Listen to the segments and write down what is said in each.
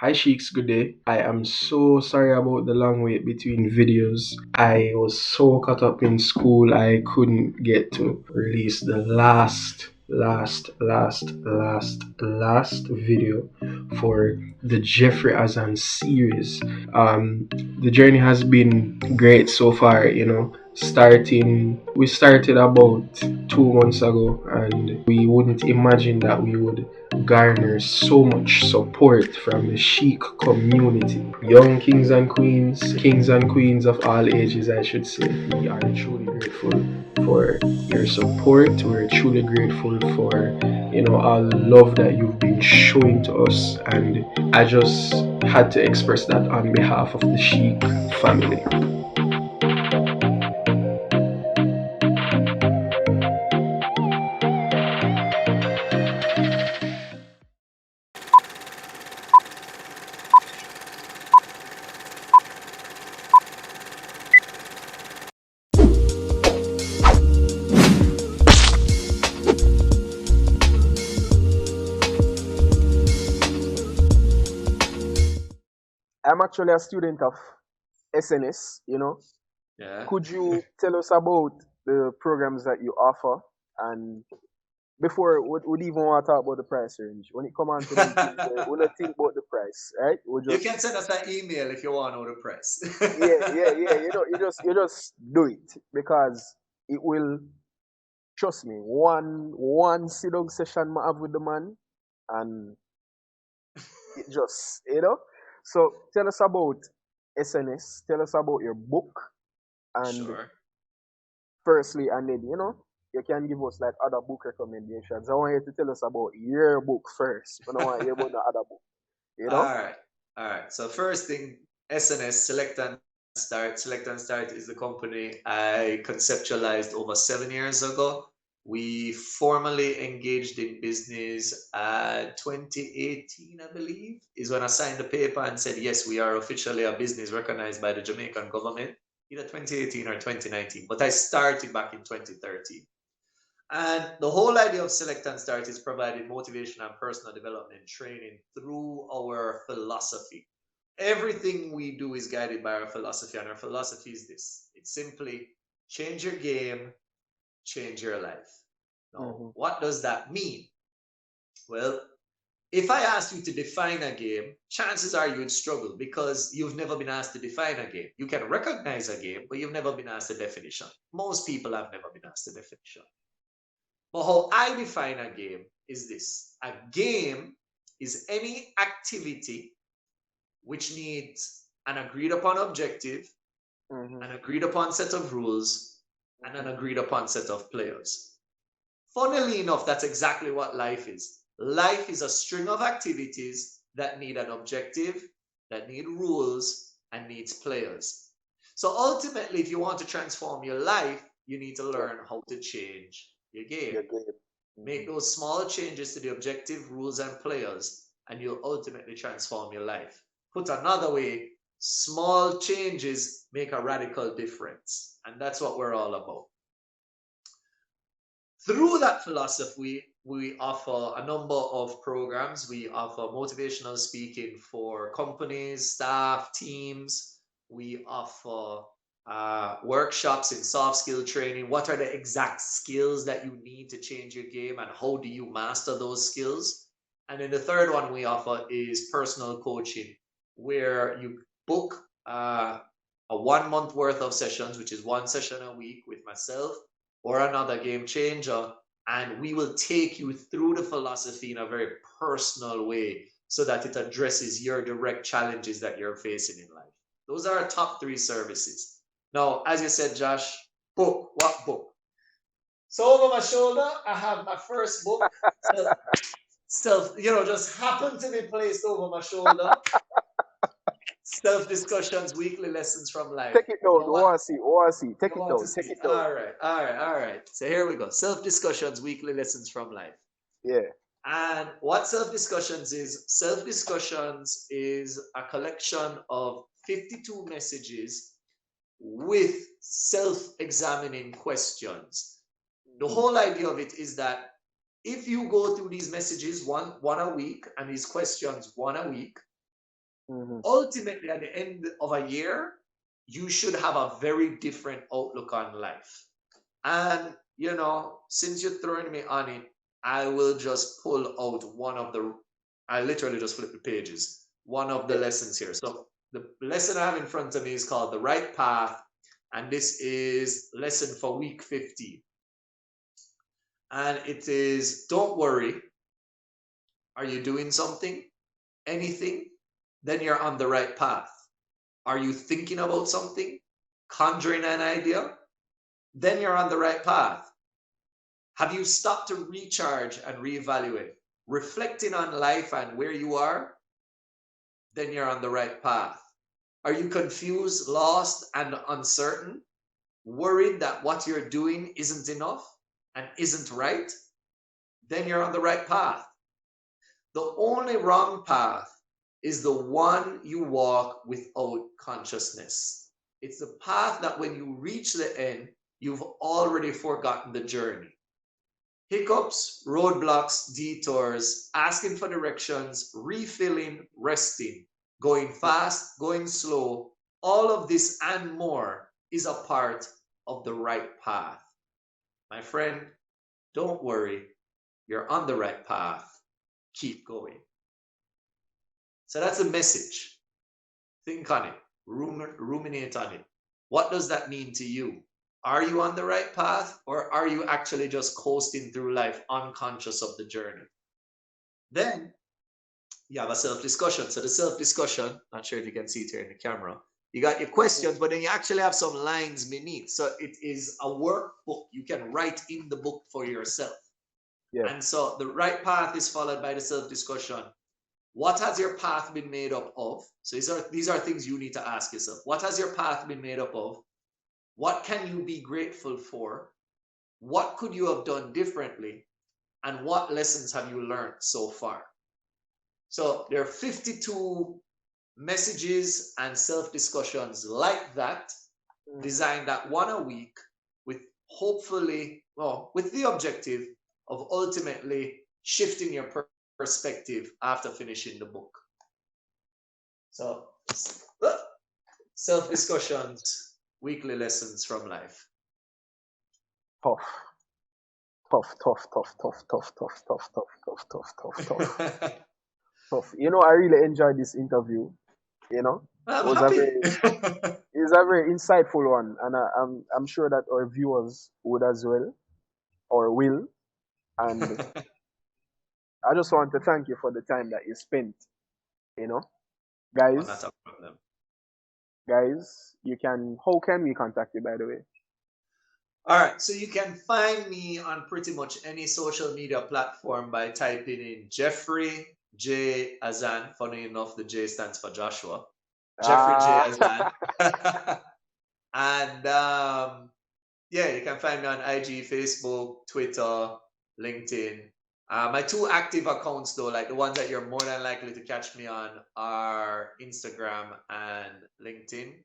Hi Sheeks, good day. I am so sorry about the long wait between videos. I was so caught up in school I couldn't get to release the last video for the Jeffrey Azan series. The journey has been great so far, we started about 2 months ago, and we wouldn't imagine that we would garner so much support from the SHEEK community. Young kings and queens of all ages, I should say. We are truly grateful for your support. We're truly grateful for all the love that you've been showing to us, and I just had to express that on behalf of the SHEEK family. I'm actually a student of SNS. Yeah. Could you tell us about the programs that you offer? And before would even want to talk about the price range. When it come on to them things, we not think about the price, right? We You just can send us an email if you want to know the price. yeah. You just do it because it will trust me. One sit down session I have with the man, and it just. So tell us about SNS. Tell us about your book, and Sure. firstly, and then you can give us like other book recommendations. I want you to tell us about your book first. I don't want to hear about the other book. You All know? right. All right. So first thing, SNS, Select and Start. Select and Start is the company I conceptualized over 7 years ago. We formally engaged in business 2018, I believe, is when I signed the paper and said, yes, we are officially a business recognized by the Jamaican government, either 2018 or 2019. But I started back in 2013. And the whole idea of Select and Start is providing motivation and personal development training through our philosophy. Everything we do is guided by our philosophy, and our philosophy is this: it's simply change your game, change your life. Now, Mm-hmm. what does that mean? Well, if I asked you to define a game, chances are you'd struggle because you've never been asked to define a game. You can recognize a game, but you've never been asked a definition. Most people have never been asked a definition. But how I define a game is this: a game is any activity which needs an agreed upon objective, Mm-hmm. an agreed upon set of rules, and an agreed upon set of players. Funnily enough, that's exactly what life is. Life is a string of activities that need an objective, that need rules, and needs players. So ultimately, if you want to transform your life, you need to Yeah. learn how to change your game. Your game. Mm-hmm. Make those small changes to the objective, rules, and players, and you'll ultimately transform your life. Put another way, small changes make a radical difference. And that's what we're all about. Through that philosophy, we offer a number of programs. We offer motivational speaking for companies, staff, teams. We offer workshops in soft skill training. What are the exact skills that you need to change your game, and how do you master those skills? And then the third one we offer is personal coaching, where you book a 1 month worth of sessions, which is one session a week with myself or another game changer. And we will take you through the philosophy in a very personal way so that it addresses your direct challenges that you're facing in life. Those are our top three services. Now, as you said, Josh, book, what book? So over my shoulder, I have my first book, just happened to be placed over my shoulder. Self discussions, weekly lessons from life. Take it down. Now, We what want to see. We want to see. Take you it want down. to Take see? it down. All right, all right, all right. So here we go. Self discussions, weekly lessons from life. Yeah. And what self discussions is a collection of 52 messages with self examining questions. The Mm-hmm. whole idea of it is that if you go through these messages one a week and these questions one a week, Mhm. Ultimately, at the end of a year, you should have a very different outlook on life. And, since you're throwing me on it, I will just pull out I literally just flip the pages, one of the Yeah. lessons here. So the lesson I have in front of me is called The Right Path. And this is lesson for week 50. And it is, don't worry. Are you doing something? Anything? Then you're on the right path. Are you thinking about something? Conjuring an idea? Then you're on the right path. Have you stopped to recharge and reevaluate? Reflecting on life and where you are? Then you're on the right path. Are you confused, lost, and uncertain? Worried that what you're doing isn't enough and isn't right? Then you're on the right path. The only wrong path is the one you walk without consciousness. It's the path that when you reach the end, you've already forgotten the journey. Hiccups, roadblocks, detours, asking for directions, refilling, resting, going fast, going slow, all of this and more is a part of the right path. My friend, don't worry, you're on the right path. Keep going. So that's a message. Think on it, ruminate on it. What does that mean to you? Are you on the right path, or are you actually just coasting through life unconscious of the journey? Then you have a self-discussion. So the self-discussion, not sure if you can see it here in the camera, you got your questions, but then you actually have some lines beneath. So it is a workbook you can write in the book for yourself. Yeah. And so the right path is followed by the self-discussion. What has your path been made up of? So these are things you need to ask yourself. What has your path been made up of? What can you be grateful for? What could you have done differently? And what lessons have you learned so far? So there are 52 messages and self-discussions like that, designed at one a week, with hopefully, well, with the objective of ultimately shifting your perspective after finishing the book. So, self-discussions, weekly lessons from life. Tough. Tough, tough, tough, tough, tough, tough, tough, tough, tough, tough, tough, tough, tough. I really enjoyed this interview. It I'm was a happy. very, it was a very insightful one, and I'm sure that our viewers would as well, or will. And I just want to thank you for the time that you spent. You know, Oh, not guys, a problem. guys, how can we contact you, by the way? All right, so you can find me on pretty much any social media platform by typing in Jeffrey J Azan. Funny enough, the J stands for Joshua. Jeffrey J Ah, Azan. And yeah, you can find me on IG, Facebook, Twitter, LinkedIn. My two active accounts, though, like the ones that you're more than likely to catch me on, are Instagram and LinkedIn.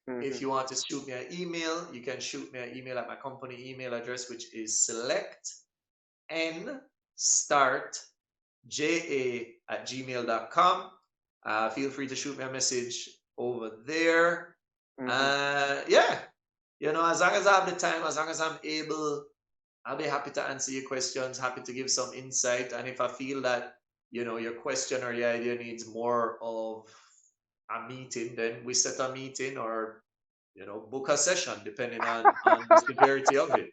If mhm. you want to shoot me an email, you can shoot me an email at my company email address, which is selectnstartja@gmail.com. Feel free to shoot me a message over there. Mhm. Yeah, as long as I have the time, as long as I'm able, I'll be happy to answer your questions, happy to give some insight. And if I feel that, your question or your idea needs more of a meeting, then we set a meeting or, book a session depending on the severity of it,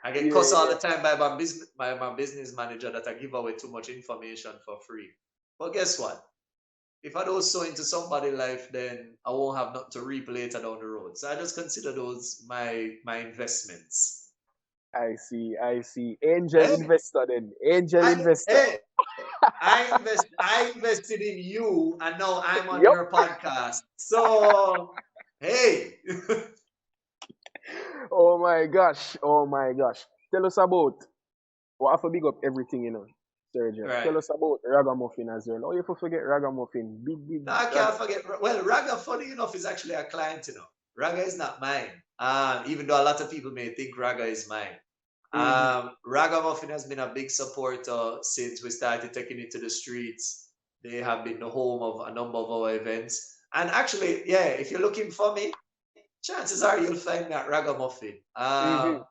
I get Yeah, cussed all yeah. the time by my business manager that I give away too much information for free. But guess what? If I don't sow into somebody's life, then I won't have nothing to reap later down the road. So I just consider those my investments. I see, I see. Angel Hey, investor then. Angel I investor. hey, I invested in you, and now I'm on Yup. your podcast. So hey, Oh my gosh. Oh my gosh. Tell us about. Well, I have to big up everything, Sergeant. right. Tell us about Ragamuffin as well. Oh, you forget Ragamuffin. Big, big No, I can't Ragamuffin. forget. Well, Raga, funny enough, is actually a client. Raga is not mine. Even though a lot of people may think Raga is mine. Mm-hmm. Ragamuffin has been a big supporter since we started taking it to the streets. They have been the home of a number of our events. And actually, yeah, if you're looking for me, chances are you'll find me at Ragamuffin. Mm-hmm.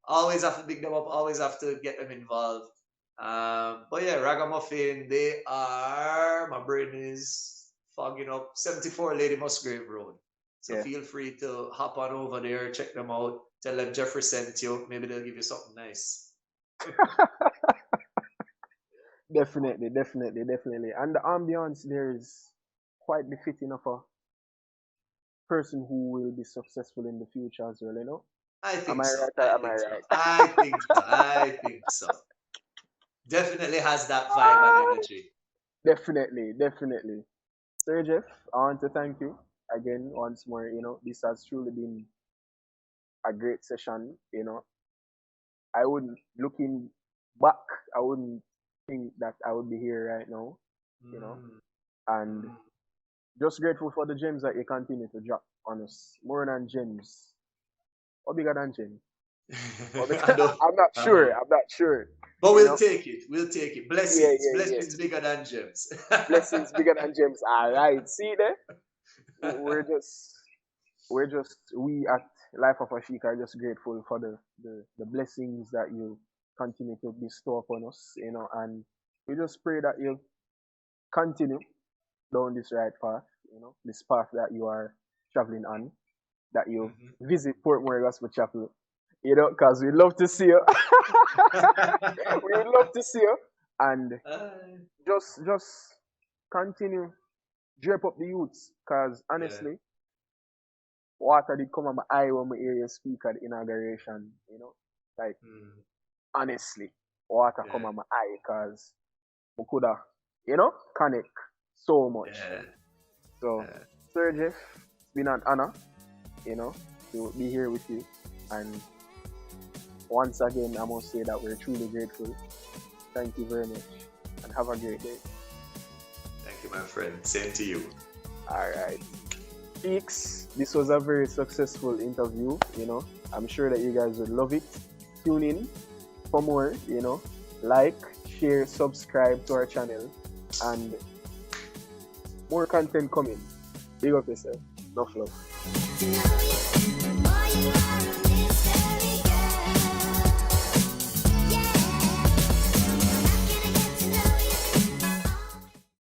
Always have to pick them up, always have to get them involved. But yeah, Ragamuffin, they are, my brain is fogging up, 74 Lady Musgrave Road. So Yeah. feel free to hop on over there, check them out, tell them Jeffrey sent you. Maybe they'll give you something nice. Definitely, definitely, definitely. And the ambience there is quite befitting of a person who will be successful in the future as well, you know? I Am think I so. right I or am I think so. right? I think so. I think so. Definitely has that vibe and energy. Definitely, definitely. Sir Jeff, I want to thank you again once more. You know, this has truly been a great session. You know, I wouldn't, looking back, I wouldn't think that I would be here right now. You know, Mm, and mm. just grateful for the gems that you continue to drop on us. More than gems, or bigger than gems. Or bigger, I know. I'm not I know. sure. I'm not sure. But You we'll know, take it. We'll take it. yeah, Blessings. yeah, yeah. Blessings bigger than gems. Blessings bigger than gems. All right, see there. We're just we at Life of a Sheik are just grateful for the blessings that you continue to bestow upon us, you know, and we just pray that you continue down this right path, you know, this path that you are traveling on, that you Mhm. visit Portmore Gospel Chapel, you know, because we love to see you. We would love to see you, and just continue drape up the youths, because Yeah. honestly, water did come on my eye when my hear you speak at the inauguration, you know. Like, Mm. honestly, water come Yeah. on my eye because we could have, you know, connect so much. Yeah. So, Yeah. Sir Jeff, it's been an honor, you know, to be here with you. And once again, I must say that we're truly grateful. Thank you very much and have a great day. Thank you, my friend. Same to you. All right. Sheeks, this was a very successful interview, you know. I'm sure that you guys would love it. Tune in for more, you know. Like, share, subscribe to our channel, and more content coming. Big up yourself. Enough love.